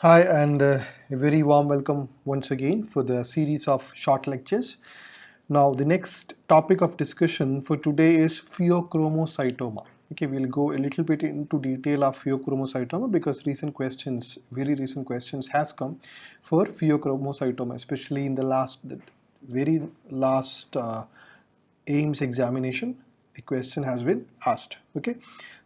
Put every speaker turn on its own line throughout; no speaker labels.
Hi, and a very warm welcome once again for the series of short lectures. Now, the next topic of discussion for today is pheochromocytoma. Okay, we'll go a little bit into detail of pheochromocytoma because very recent questions has come for pheochromocytoma, especially in the very last AIMS examination. A question has been asked. Okay,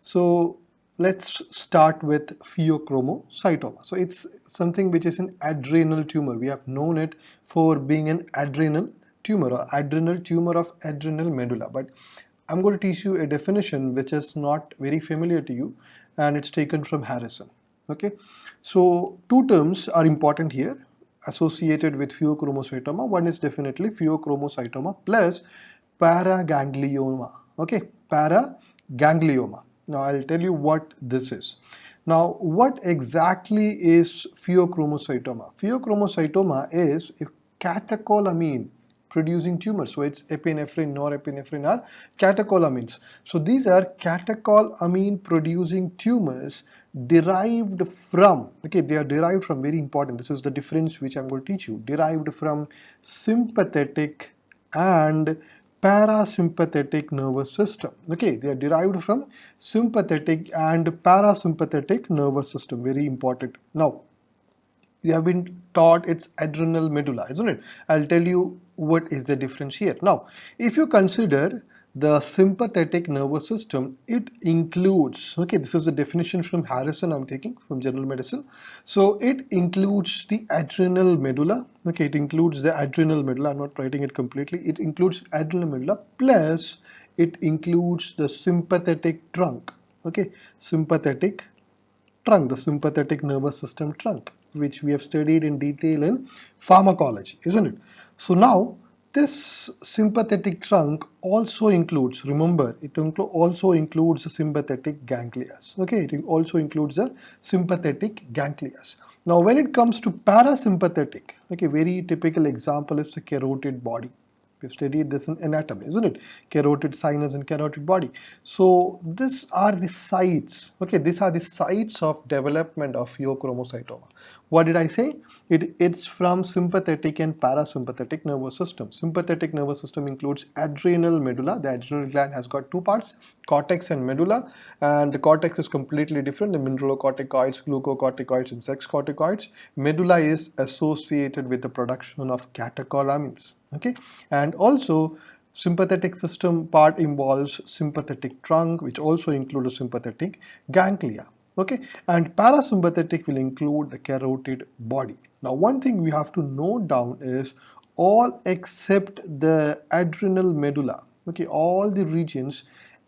so let's start with pheochromocytoma. So it's something which is an adrenal tumor. We have known it for being an adrenal tumor or adrenal tumor of adrenal medulla. But I'm going to teach you a definition which is not very familiar to you, and it's taken from Harrison. Okay, so two terms are important here associated with pheochromocytoma. One is definitely pheochromocytoma plus paraganglioma. Okay, paraganglioma. Now I'll tell you what this is. Now, what exactly is pheochromocytoma? Pheochromocytoma is a catecholamine producing tumors. So it's epinephrine, norepinephrine are catecholamines. So these are catecholamine producing tumors derived from, okay, they are derived from, very important, this is the difference which I'm going to teach you, derived from sympathetic and parasympathetic nervous system. Okay, they are derived from sympathetic and parasympathetic nervous system, very important. Now, you have been taught it's adrenal medulla, isn't it? I'll tell you what is the difference here. Now, if you consider the sympathetic nervous system, it includes, okay, this is the definition from Harrison I'm taking from General Medicine. So it includes the adrenal medulla, okay, it includes the adrenal medulla, I'm not writing it completely, it includes adrenal medulla plus it includes the sympathetic trunk, okay, sympathetic trunk, the sympathetic nervous system trunk, which we have studied in detail in pharmacology, isn't it? So now this sympathetic trunk also includes, remember, also includes the sympathetic ganglia. Okay, it also includes the sympathetic ganglia. Now when it comes to parasympathetic, okay, very typical example is the carotid body. We've studied this in anatomy, isn't it? Carotid sinus and carotid body. So these are the sites. Okay, these are the sites of development of pheochromocytoma. What did I say? It's from sympathetic and parasympathetic nervous system. Sympathetic nervous system includes adrenal medulla. The adrenal gland has got two parts, cortex and medulla, and the cortex is completely different. The mineralocorticoids, glucocorticoids, and sex corticoids. Medulla is associated with the production of catecholamines. Okay, and also sympathetic system part involves sympathetic trunk, which also includes sympathetic ganglia. Okay, and parasympathetic will include the carotid body. Now one thing we have to note down is all except the adrenal medulla, okay, all the regions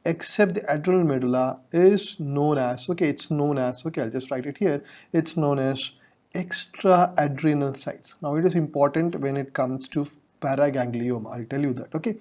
except the adrenal medulla is known as, okay, it's known as, okay, I'll just write it here, it's known as extra adrenal sites. Now it is important when it comes to paraganglioma, I'll tell you that. Okay,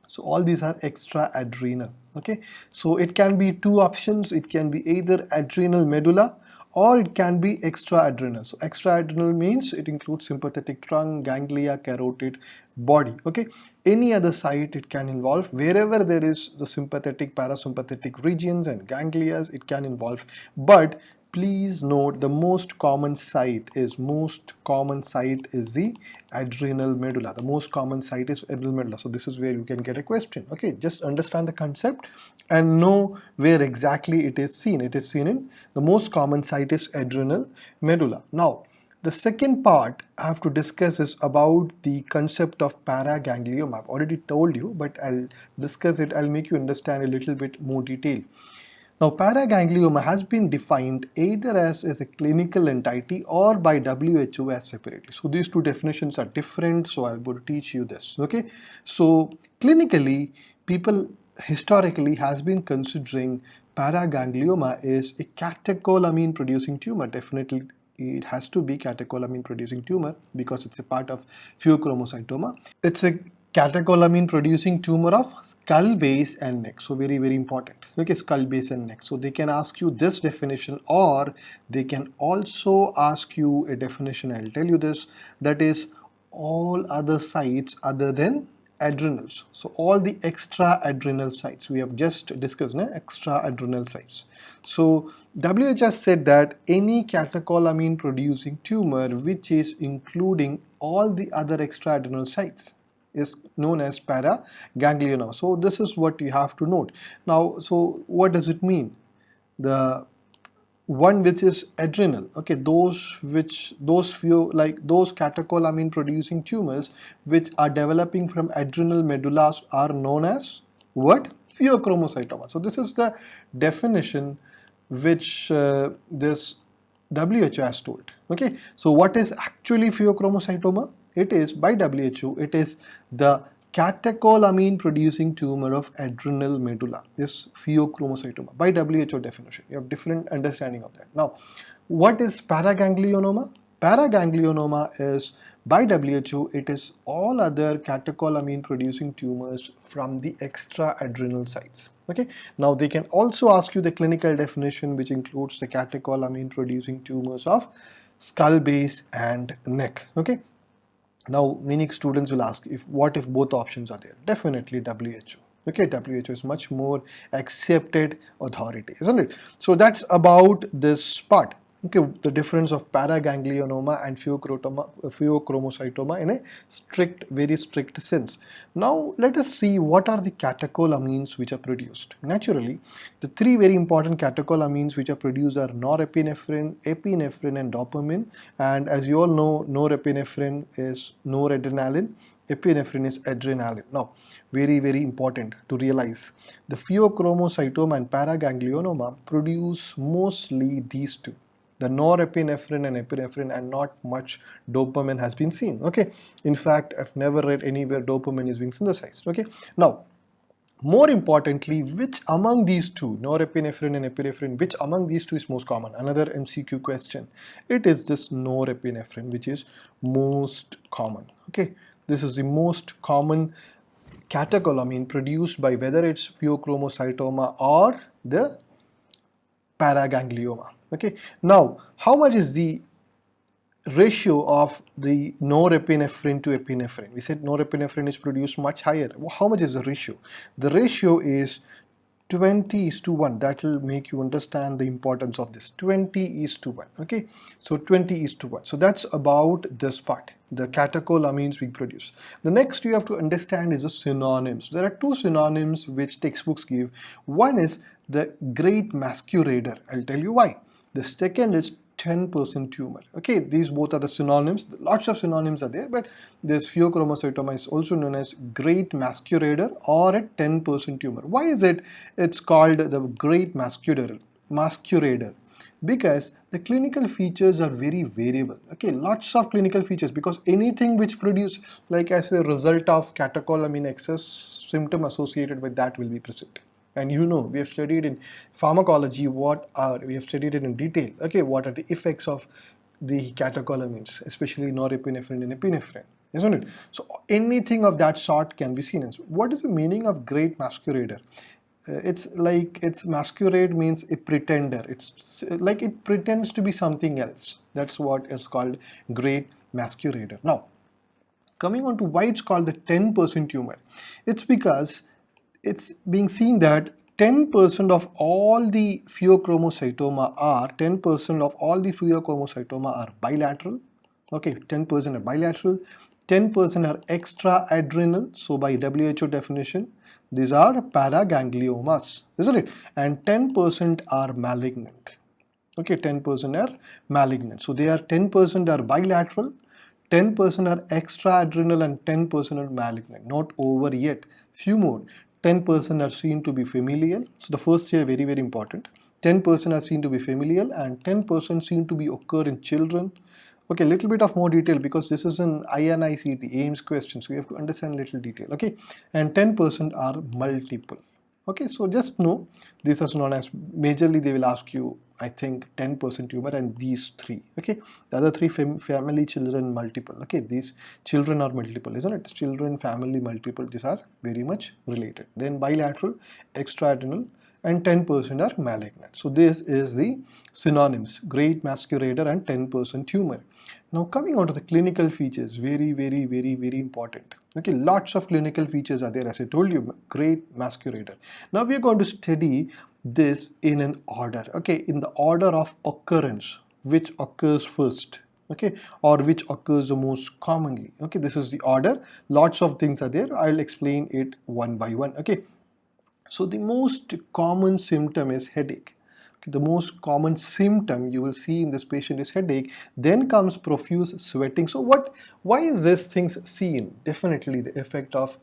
so all these are extra adrenal. Okay, so it can be two options, it can be either adrenal medulla or it can be extra adrenal. So extra adrenal means it includes sympathetic trunk, ganglia, carotid body. Okay, any other site it can involve. Wherever there is the sympathetic parasympathetic regions and ganglia, it can involve. But please note the most common site is the adrenal medulla. The most common site is adrenal medulla. So this is where you can get a question. Okay, just understand the concept and know where exactly it is seen. It is seen in the most common site is adrenal medulla. Now the second part I have to discuss is about the concept of paraganglioma. I've already told you, but I'll discuss it. I'll make you understand a little bit more detail. Now, paraganglioma has been defined either as a clinical entity or by WHO as separately. So these two definitions are different. So I'm going to teach you this. Okay. So clinically, people historically has been considering paraganglioma is a catecholamine producing tumor. Definitely it has to be catecholamine producing tumor because it's a part of pheochromocytoma. It's a catecholamine producing tumor of skull base and neck. So very important. Okay, skull base and neck. So they can ask you this definition or they can also ask you a definition. I'll tell you this, that is all other sites other than adrenals. So all the extra adrenal sites we have just discussed, extra adrenal sites. So WHO said that any catecholamine producing tumor which is including all the other extra adrenal sites is known as paraganglionoma. So this is what you have to note. Now, so what does it mean? The one which is adrenal, okay, those few, like those catecholamine producing tumors which are developing from adrenal medullas are known as what? Pheochromocytoma. So this is the definition which this WHO has told. Okay, so what is actually pheochromocytoma? It is, by WHO, it is the catecholamine producing tumor of adrenal medulla, is pheochromocytoma by WHO definition. You have different understanding of that. Now, what is paraganglionoma? Paraganglionoma is, by WHO, it is all other catecholamine producing tumors from the extra adrenal sites. Okay, now they can also ask you the clinical definition, which includes the catecholamine producing tumors of skull base and neck. Okay, now many students will ask, if what if both options are there? Definitely WHO. Okay, WHO is much more accepted authority, isn't it? So that's about this part. Okay, the difference of paraganglionoma and pheochromocytoma in a very strict sense. Now let us see what are the catecholamines which are produced. Naturally, the three very important catecholamines which are produced are norepinephrine, epinephrine and dopamine. And as you all know, norepinephrine is noradrenaline, epinephrine is adrenaline. Now, very important to realize, the pheochromocytoma and paraganglionoma produce mostly these two, the norepinephrine and epinephrine, and not much dopamine has been seen. Okay, in fact, I've never read anywhere dopamine is being synthesized. Okay, now more importantly, which among these two, norepinephrine and epinephrine, which among these two is most common? Another MCQ question. It is this norepinephrine which is most common. Okay, this is the most common catecholamine produced by whether it's pheochromocytoma or the paraganglioma. Okay, now how much is the ratio of the norepinephrine to epinephrine? We said norepinephrine is produced much higher. How much is the ratio? The ratio is 20:1. That will make you understand the importance of this. 20:1. Okay, so 20:1. So that's about this part, the catecholamines we produce. The next you have to understand is the synonyms. There are two synonyms which textbooks give. One is the great masquerader. I'll tell you why. The second is 10% tumor. Okay, these both are the synonyms. Lots of synonyms are there, but this pheochromocytoma is also known as great masquerader or a 10% tumor. Why is it it's called the great masquerader? Because the clinical features are very variable. Okay, lots of clinical features, because anything which produce like as a result of catecholamine excess, symptom associated with that will be present. And you know, we have studied in pharmacology we have studied it in detail. Okay, what are the effects of the catecholamines, especially norepinephrine and epinephrine, isn't it? So anything of that sort can be seen. And so what is the meaning of great masquerader? It's masquerade means a pretender. It's like it pretends to be something else. That's what is called great masquerader. Now, coming on to why it's called the 10% tumor, it's because it's being seen that 10% of all the pheochromocytoma are bilateral. Okay, 10% are bilateral, 10% are extra adrenal. So by WHO definition, these are paragangliomas, isn't it? And 10% are malignant. Okay, 10% are malignant. So they are 10% are bilateral, 10% are extra adrenal, and 10% are malignant. Not over yet. Few more. 10% are seen to be familial. So the first year very important. 10% are seen to be familial and 10% seen to be occur in children. Okay, little bit of more detail because this is an INICET AIMS question, so you have to understand little detail. Okay, and 10% are multiple. Okay, so just know this is known as, majorly they will ask you, I think 10% tumor and these three. Okay, the other three, family, children, multiple. Okay, these children are multiple, isn't it? Children, family, multiple, these are very much related. Then bilateral, extra adrenal, and 10% are malignant. So this is the synonyms, great masquerader and 10% tumor. Now coming on to the clinical features, very important. Okay, lots of clinical features are there, as I told you, great masquerader. Now we are going to study this in an order, okay, in the order of occurrence, which occurs first, okay, or which occurs the most commonly. Okay, this is the order. Lots of things are there. I'll explain it one by one. Okay, so the most common symptom is headache. Okay, the most common symptom you will see in this patient is headache. Then comes profuse sweating. So why is this thing seen? Definitely the effect of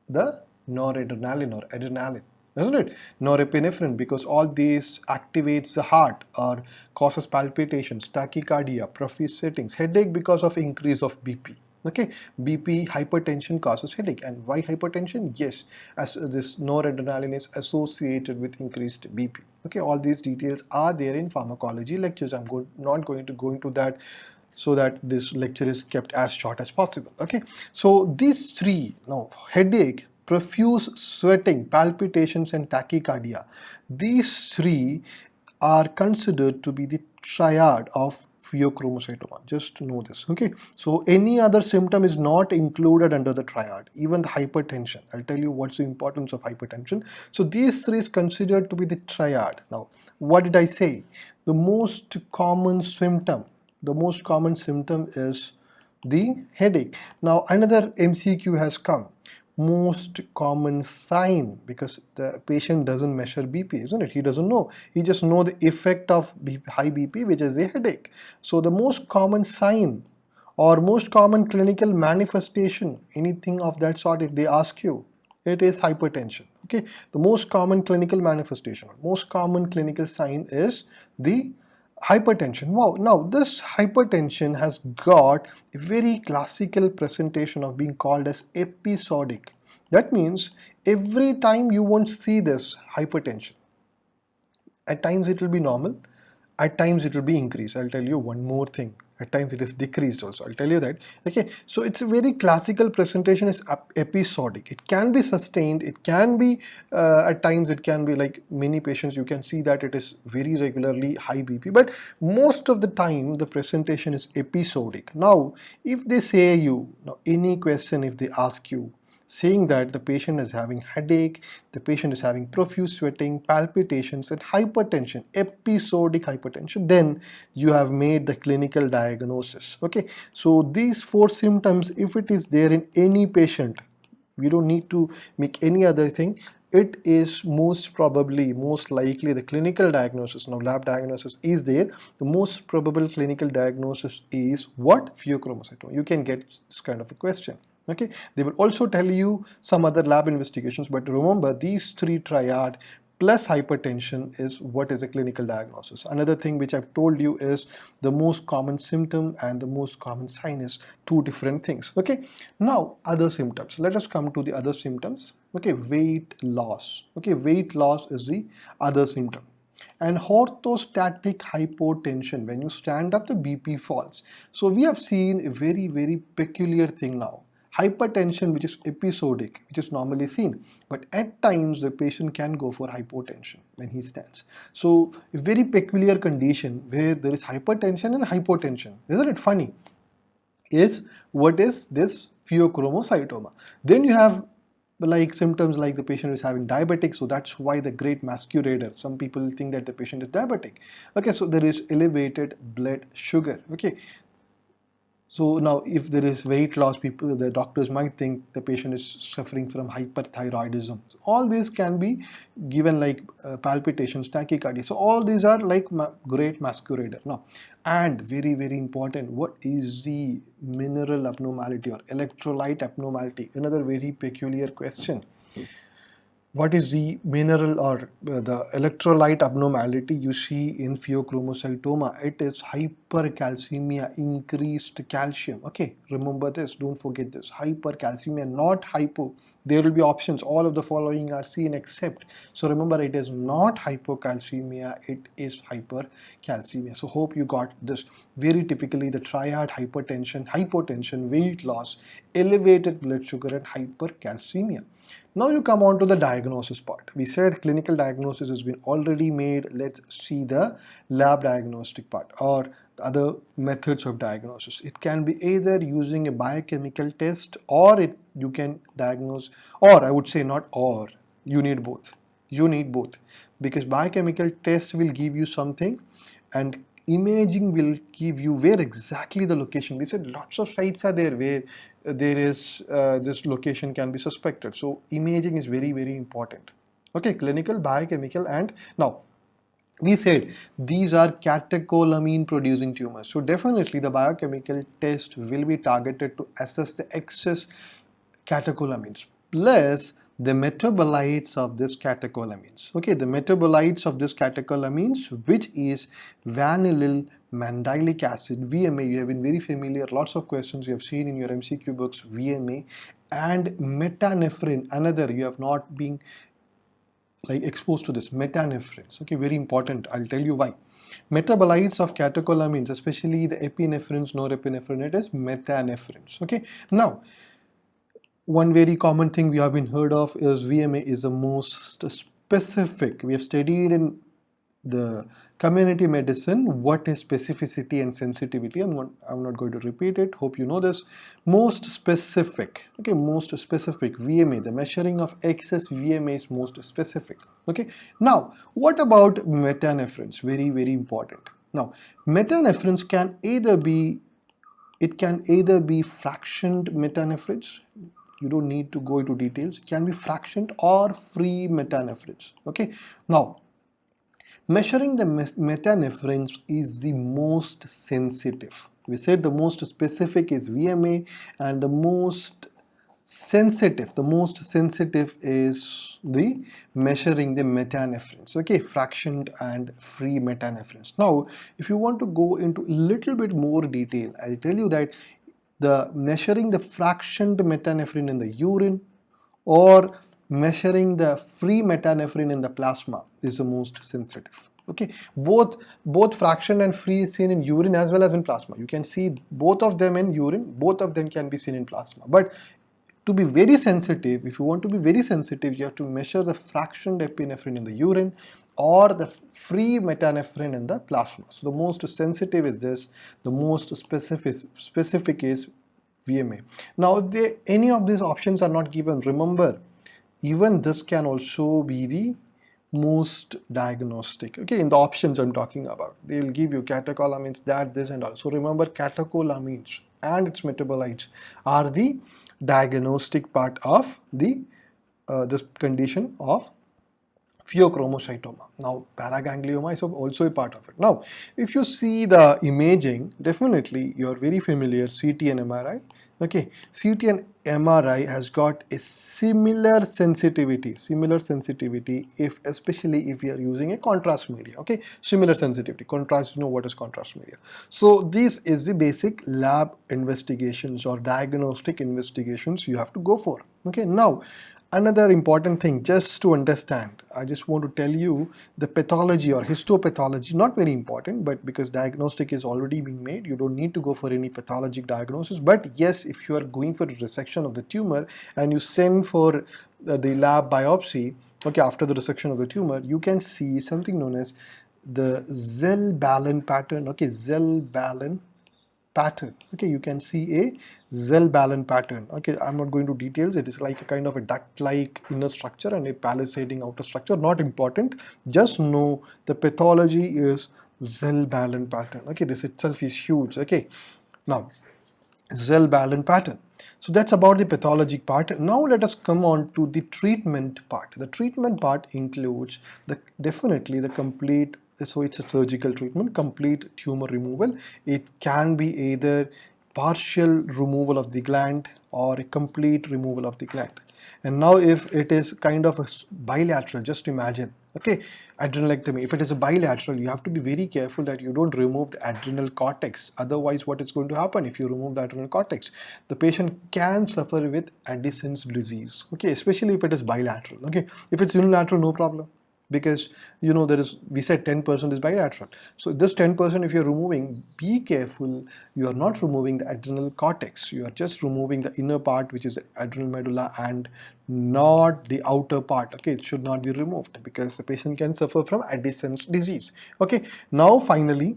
the noradrenaline or adrenaline, isn't it? Norepinephrine, because all these activates the heart or causes palpitations, tachycardia, profuse sweatings, headache because of increase of BP. Okay, BP, hypertension causes headache. And why hypertension? Yes, as this noradrenaline is associated with increased BP. Okay, all these details are there in pharmacology lectures. I'm not going to go into that, so that this lecture is kept as short as possible. Okay, so these three, now headache, profuse sweating, palpitations and tachycardia, these three are considered to be the triad of pheochromocytoma. Just know this. Okay, so any other symptom is not included under the triad, even the hypertension. I'll tell you what's the importance of hypertension. So these three is considered to be the triad. Now what did I say? The most common symptom is the headache. Now another MCQ has come. Most common sign, because the patient doesn't measure BP, isn't it? He doesn't know. He just know the effect of high BP, which is the headache. So the most common sign or most common clinical manifestation, anything of that sort, if they ask you, it is hypertension. Okay, the most common clinical manifestation, most common clinical sign is the hypertension. Wow, now this hypertension has got a very classical presentation of being called as episodic. That means every time you won't see this hypertension. At times it will be normal, at times it will be increased. I'll tell you one more thing. At times it is decreased also. I'll tell you that. Okay, so it's a very classical presentation, is episodic. It can be sustained. It can be at times it can be like many patients. You can see that it is very regularly high BP, but most of the time the presentation is episodic. Now, if they say you, now any question, if they ask you, saying that the patient is having headache, the patient is having profuse sweating, palpitations and hypertension, episodic hypertension, then you have made the clinical diagnosis. Okay, so these four symptoms, if it is there in any patient, we don't need to make any other thing. It is most probably, most likely the clinical diagnosis. Now lab diagnosis is there. The most probable clinical diagnosis is what? Pheochromocytoma. You can get this kind of a question. Okay, they will also tell you some other lab investigations, but remember these three triad plus hypertension is what is a clinical diagnosis. Another thing which I've told you is the most common symptom and the most common sign is two different things. Okay, now other symptoms. Let us come to the other symptoms. Okay, weight loss. Okay, weight loss is the other symptom. And orthostatic hypotension, when you stand up the BP falls. So we have seen a very peculiar thing now. Hypertension, which is episodic, which is normally seen, but at times the patient can go for hypotension when he stands. So a very peculiar condition where there is hypertension and hypotension. Isn't it funny? Is what is this pheochromocytoma. Then you have like symptoms like the patient is having diabetic, so that's why the great masquerader. Some people think that the patient is diabetic. Okay, so there is elevated blood sugar. Okay, so now if there is weight loss, people, the doctors might think the patient is suffering from hyperthyroidism. So all these can be given like palpitations, tachycardia. So all these are like great masquerader. Now, and very important, what is the mineral abnormality or electrolyte abnormality? Another very peculiar question. What is the mineral or the electrolyte abnormality you see in pheochromocytoma? It is hypercalcemia, increased calcium. Okay, remember this, don't forget this. Hypercalcemia, not hypo. There will be options, all of the following are seen except. So remember, it is not hypocalcemia, it is hypercalcemia. So hope you got this. Very typically the triad: hypotension, weight loss, elevated blood sugar, and hypercalcemia. Now you come on to the diagnosis part. We said clinical diagnosis has been already made. Let's see the lab diagnostic part, or the other methods of diagnosis. It can be either using a biochemical test, or you can diagnose, or I would say not or, you need both. You need both, because biochemical test will give you something and imaging will give you where exactly the location. We said lots of sites are there where there is this location can be suspected. So imaging is very, very important. Okay, clinical, biochemical, and now we said these are catecholamine producing tumors. So definitely the biochemical test will be targeted to assess the excess catecholamines plus the metabolites of this catecholamines. Okay, the metabolites of this catecholamines, which is vanillyl mandelic acid, VMA. You have been very familiar, lots of questions you have seen in your MCQ books, VMA, and metanephrine, another you have not been like exposed to this, metanephrines. Okay, very important. I'll tell you why. Metabolites of catecholamines, especially the epinephrines, norepinephrine, it is metanephrines. Okay, now one very common thing we have been heard of is VMA is the most specific. We have studied in the community medicine what is specificity and sensitivity. I'm not going to repeat it. Hope you know this. Most specific. Okay, most specific VMA. The measuring of excess VMA is most specific. Okay. Now, what about metanephrines? Very, very important. Now, metanephrines can either be fractioned metanephrines. You don't need to go into details. It can be fractioned or free metanephrines. Okay. Now, measuring the metanephrines is the most sensitive. We said the most specific is VMA, and the most sensitive is the measuring the metanephrines. Okay, fractioned and free metanephrines. Now, if you want to go into a little bit more detail, I'll tell you that the measuring the fractioned metanephrine in the urine or measuring the free metanephrine in the plasma is the most sensitive. Okay, both fraction and free is seen in urine as well as in plasma. You can see both of them in urine, both of them can be seen in plasma. But to be very sensitive, if you want to be very sensitive, you have to measure the fractioned epinephrine in the urine or the free metanephrine in the plasma. So the most sensitive is this, the most specific is VMA. Now, if any of these options are not given, remember, even this can also be the most diagnostic. Okay, in the options I'm talking about, they will give you catecholamines, that, this, and all. So remember, catecholamines and its metabolites are the diagnostic part of the this condition of pheochromocytoma. Now, paraganglioma is also a part of it. Now, if you see the imaging, definitely you're very familiar, CT and MRI. Okay, CT and MRI has got a similar sensitivity, especially if you are using a contrast media. Okay, similar sensitivity. Contrast, you know what is contrast media. So this is the basic lab investigations or diagnostic investigations you have to go for. Okay, now another important thing just to understand, I just want to tell you the pathology or histopathology, not very important, but because diagnostic is already being made, you don't need to go for any pathologic diagnosis. But yes, if you are going for a resection of the tumor and you send for the lab biopsy, okay, after the resection of the tumor, you can see something known as the Zell-Ballen pattern. Okay, Zell-Ballen pattern. Okay, you can see a Zell-Ballen pattern. Okay, I'm not going to details. It is like a kind of a duct-like inner structure and a palisading outer structure. Not important. Just know the pathology is Zell-Ballen pattern. Okay, this itself is huge. Okay, now Zell-Ballen pattern. So that's about the pathologic part. Now let us come on to the treatment part. The treatment part includes definitely the complete. So it's a surgical treatment, complete tumor removal. It can be either partial removal of the gland or a complete removal of the gland. And now if it is kind of a bilateral, just imagine Okay, adrenalectomy. If it is a bilateral, you have to be very careful that you don't remove the adrenal cortex. Otherwise, what is going to happen if you remove the adrenal cortex? The patient can suffer with Addison's disease. Okay, especially if it is bilateral. Okay, if it's unilateral, no problem, because there is, we said 10% is bilateral. So this 10%, if you're removing, be careful, you are not removing the adrenal cortex, you are just removing the inner part, which is the adrenal medulla, and not the outer part. Okay, it should not be removed because the patient can suffer from Addison's disease. Okay, now finally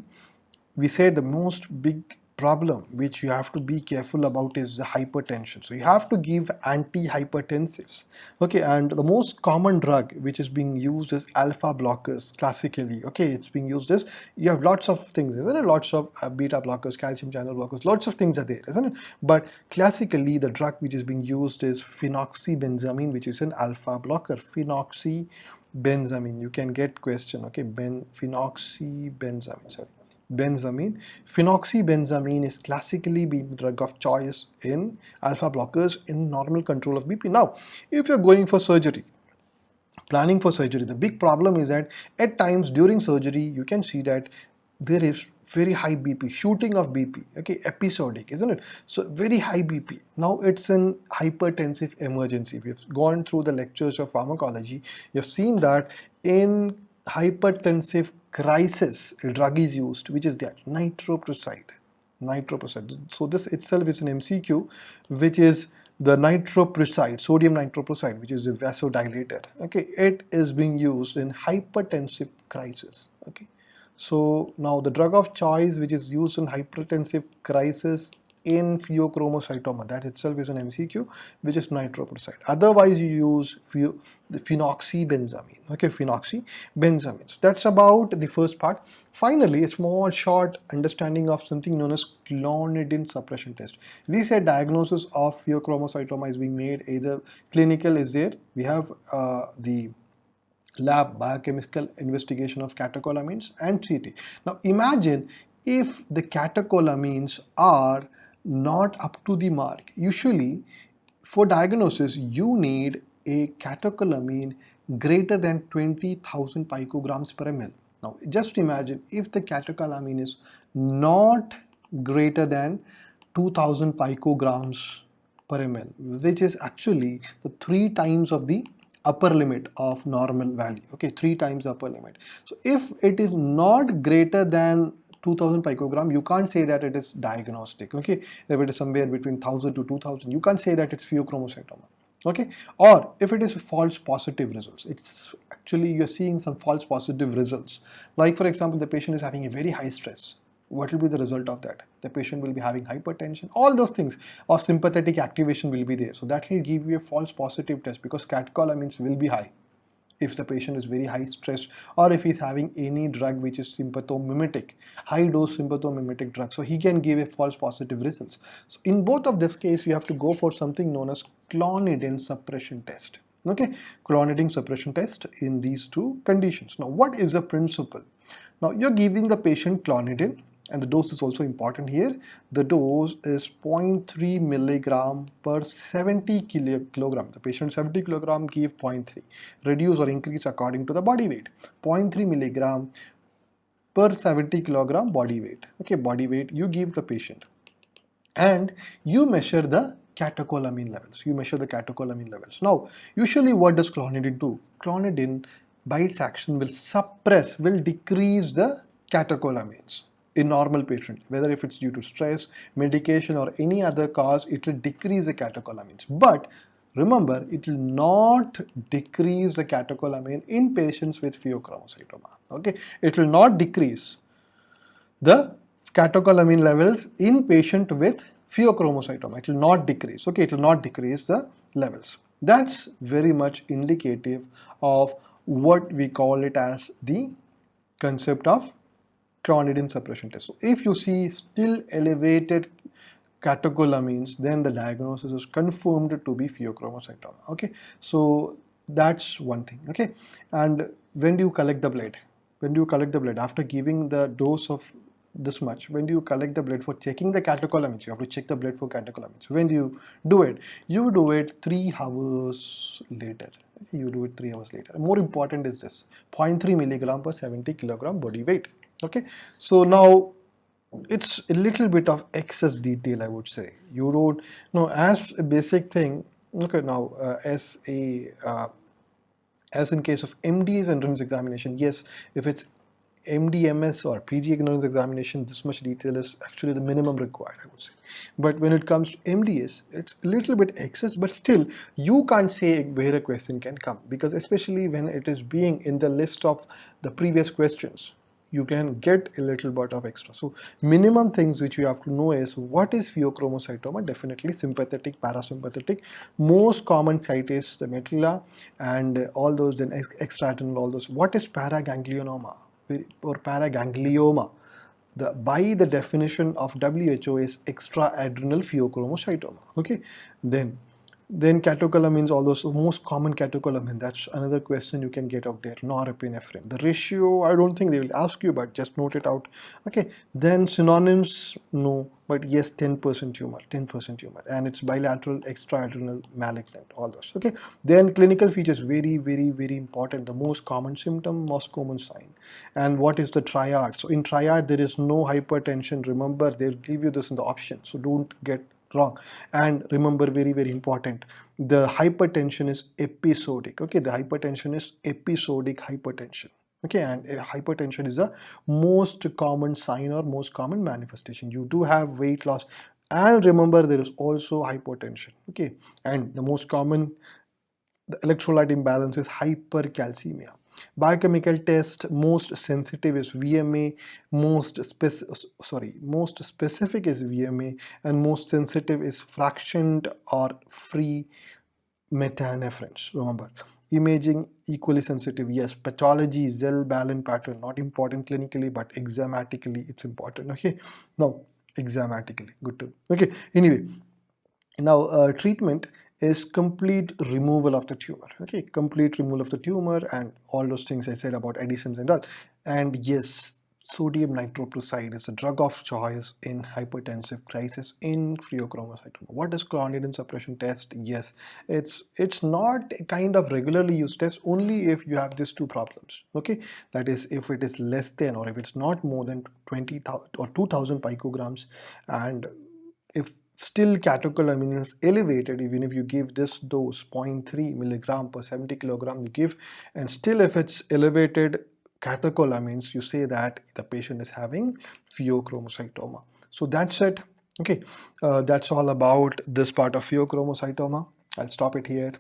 we say the most big problem which you have to be careful about is the hypertension. So you have to give antihypertensives. Okay, and the most common drug which is being used is alpha blockers classically. Okay, it's being used as, you have lots of things, isn't it? Lots of beta blockers, calcium channel blockers, lots of things are there, isn't it? But classically the drug which is being used is phenoxybenzamine, which is an alpha blocker. Phenoxybenzamine, you can get question. Okay, phenoxybenzamine, sorry, benzamine. Phenoxybenzamine is classically been the drug of choice in alpha blockers in normal control of BP. Now, if you're going for surgery, planning for surgery, the big problem is that at times during surgery, you can see that there is very high BP, shooting of BP, okay, episodic, isn't it? So very high BP. Now it's an hypertensive emergency. We've gone through the lectures of pharmacology. You've seen that in hypertensive crisis, a drug is used, which is that nitroprusside. So this itself is an MCQ, which is the nitroprusside, sodium nitroprusside, which is a vasodilator. Okay, it is being used in hypertensive crisis. Okay, so now the drug of choice which is used in hypertensive crisis in pheochromocytoma, that itself is an MCQ, which is nitroprusside. Otherwise you use the phenoxybenzamine. Okay, phenoxybenzamine. So that's about the first part. Finally, a small short understanding of something known as Clonidine suppression test. We said diagnosis of pheochromocytoma is being made, either clinical is there, we have the lab biochemical investigation of catecholamines and CT. Now imagine if the catecholamines are not up to the mark. Usually for diagnosis you need a catecholamine greater than 20,000 picograms per ml. Now just imagine if the catecholamine is not greater than 2000 picograms per ml, which is actually the 3 times of the upper limit of normal value. Okay, 3 times upper limit. So if it is not greater than 2000 picogram, you can't say that it is diagnostic. Okay, if it is somewhere between 1000 to 2000, you can't say that it's pheochromocytoma. Okay, or if it is false positive results, it's actually you're seeing some false positive results. Like for example, the patient is having a very high stress. What will be the result of that? The patient will be having hypertension, all those things, or sympathetic activation will be there. So that will give you a false positive test because catecholamines will be high if the patient is very high stressed, or if he's having any drug which is sympathomimetic, high dose sympathomimetic drug, so he can give a false positive results. So in both of this case, you have to go for something known as Clonidine suppression test. Okay, Clonidine suppression test in these two conditions. Now what is the principle? Now you're giving the patient Clonidine, and the dose is also important here. The dose is 0.3 milligram per 70 kilogram. The patient 70 kilogram, give 0.3. Reduce or increase according to the body weight. 0.3 milligram per 70 kilogram body weight. Okay, body weight you give the patient, and you measure the catecholamine levels. Now, usually what does Clonidine do? Clonidine, by its action, will decrease the catecholamines in normal patient. Whether if it's due to stress, medication, or any other cause, it will decrease the catecholamines. But remember, it will not decrease the catecholamine in patients with pheochromocytoma. Okay, it will not decrease the catecholamine levels in patient with pheochromocytoma. It will not decrease. Okay, it will not decrease the levels. That's very much indicative of what we call it as the concept of Clonidine suppression test. So if you see still elevated catecholamines, then the diagnosis is confirmed to be pheochromocytoma. Okay, so that's one thing. Okay, and when do you collect the blood? After giving the dose of this much. When do you collect the blood for checking the catecholamines? You have to check the blood for catecholamines. When do you do it? You do it 3 hours later. You do it 3 hours later. More important is this: 0.3 milligram per 70 kilogram body weight. Okay, so now it's a little bit of excess detail, I would say. You don't know as a basic thing. Okay, now as in case of MD's entrance examination, yes, if it's MDMS or PG entrance examination, this much detail is actually the minimum required, I would say. But when it comes to MDS, it's a little bit excess, but still you can't say where a question can come, because especially when it is being in the list of the previous questions, you can get a little bit of extra. So minimum things which you have to know is what is pheochromocytoma. Definitely sympathetic, parasympathetic. Most common site is the medulla and all those, then extraadrenal, all those. What is paraganglionoma or paraganglioma? By the definition of WHO is extraadrenal pheochromocytoma. Okay, then catecholamines, all those most common catecholamine. That's another question you can get out there. Norepinephrine. The ratio, I don't think they will ask you, but just note it out. Okay. Then synonyms, no, but yes, 10% tumor, 10% tumor, and it's bilateral, extraadrenal, malignant, all those. Okay. Then clinical features, very, very, very important. The most common symptom, most common sign, and what is the triad? So in triad, there is no hypertension. Remember, they'll give you this in the option, so don't get wrong. And remember, very, very important, the hypertension is episodic. Okay, the hypertension is episodic hypertension. Okay, and hypertension is the most common sign or most common manifestation. You do have weight loss, and remember, there is also hypotension. Okay, and the most common, the electrolyte imbalance is hypercalcemia. Biochemical test, most sensitive is VMA, most specific is VMA, and most sensitive is fractioned or free metanephrines. Remember, imaging equally sensitive. Yes, pathology, Zell Ballen pattern, not important clinically, but examatically it's important. Okay, now examatically, good to. Okay, anyway, now treatment is complete removal of the tumor. Okay, complete removal of the tumor and all those things I said about adhesions and all. And yes, sodium nitroprusside is the drug of choice in hypertensive crisis in pheochromocytoma. What is Clonidine suppression test? Yes, it's not a kind of regularly used test, only if you have these two problems. Okay, that is if it is less than or if it's not more than 20,000 or 2,000 picograms, and if still catecholamine is elevated, even if you give this dose 0.3 milligram per 70 kilogram you give, and still if it's elevated catecholamines, you say that the patient is having pheochromocytoma. So that's it. Okay, that's all about this part of pheochromocytoma. I'll stop it here.